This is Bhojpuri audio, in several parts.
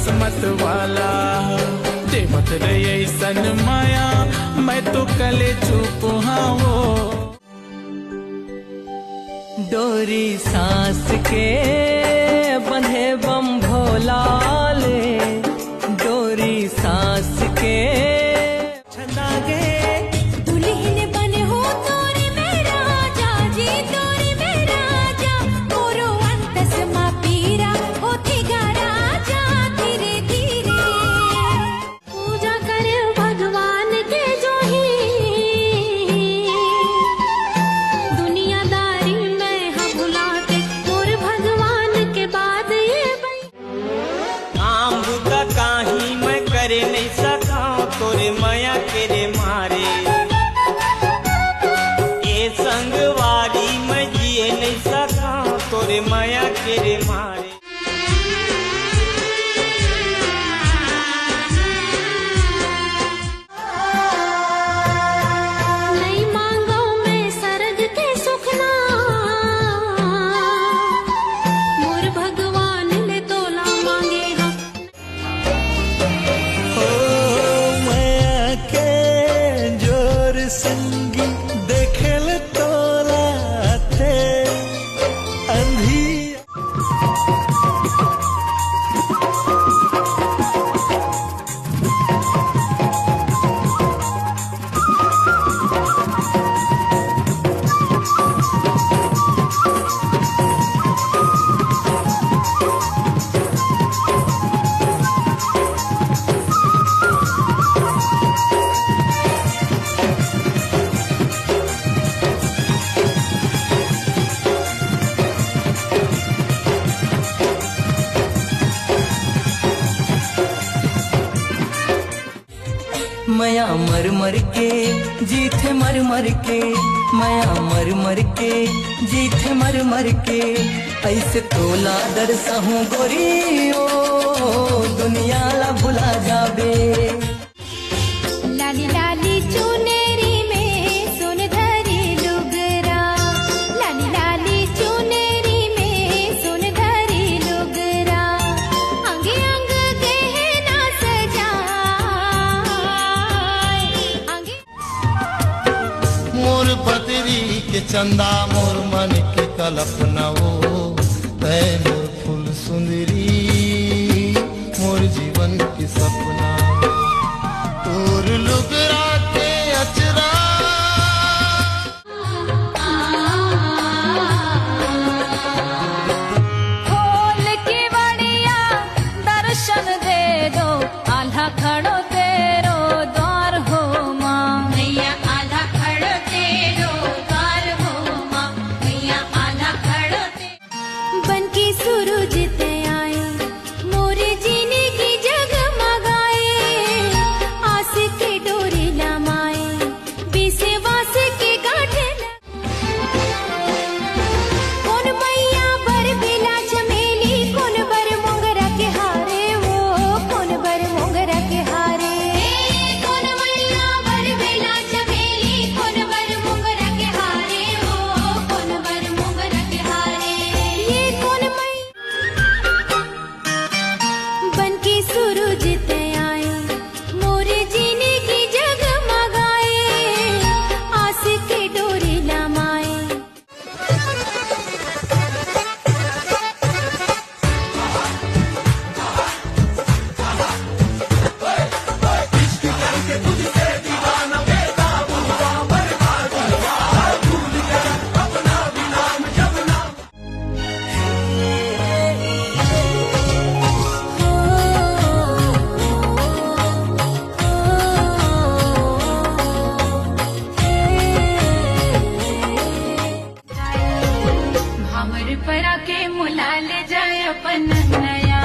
किस्मत वाला देवत रे सन माया मैं तो कले चुप हाँ वो डोरी सांस के बंधे बम भोला ले डोरी सांस के छंदा गे दुल्हन बने हो तोरे मेरा जाजी तोरे मेरा जा मोरो अंतस मा पीरा होती गारा जा धीरे धीरे पूजा करे भगवान के जो ही दुनियादारी में हम भुलाते मोर भगवान के बाद ये काम बुदा काही मैं करे नहीं सका तोरे माया के रे मारे ये संगवारी मैं जिए नहीं सका तोरे माया के रे मारे नहीं मांगो मैं सरग के सुखना मोर भगवान ने तोला मांगे हम मैं के जोर संगी देखल तोला थे अंधी माया मर मर के जीथे मर मर के माया मर मर के जीथे मर मर के ऐसे तोला दरसहूं गोरी ओ दुनिया ला भुला जाबे लाली लाली चुनेरी में सुन धरी लुगरा लाली लाली चुनेरी में सुन धरी लुगरा अंग अंग गहना सजाए अंग मोर बदरी के चंदा मोर मन के कल्पना वो तय मोर फूल सुंदरी मोर जीवन की सपना तोर लुगरा के अचरा खोल के बड़िया दर्शन दे दो आल्हा खड़ो तेरो द्वार हो माँ मैया आल्हा खड़ो तेरो द्वार हो माँ मैया आल्हा खड़ो बन की सूरज ते आए मोरे जीने की जगमगाए आस के डोरे लमाए बीसे वास के गांठे कौन मैया बर बेला चमेली कौन बर मोंगरा के हारे वो कौन बर मोंगरा के हारे कौन मैया बर बेला चमेली कौन बर मोंगरा के हारे वो कौन बर मोंगरा के हारे ये कौन बन के सूरज ते आए मोरे जीने की जगमगाए आस के डोरे लमाए भावर परा के मुला ले जाए अपन नया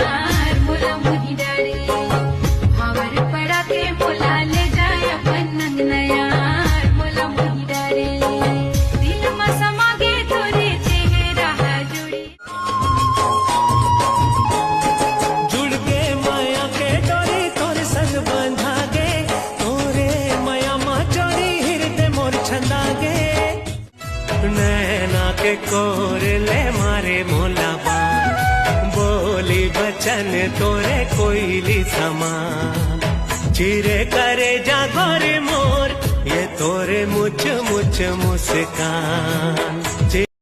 मुला मुही डरे भावर परा के मुला ले जाए अपन नया मुला मुही डरे दिल में समागे तोरे चेहरा जुड़ी जुड़ के माया के डोरी तोरे संग बंधा गे तोरे माया मा चोरी हृदय मोर छंदा गे नैना के कोर ले मारे मोला बा बोली बच वचन तोरे कोयली समान, चिरे करे जागोरे मोर ये तोरे मुझ मुझ मुस्कान।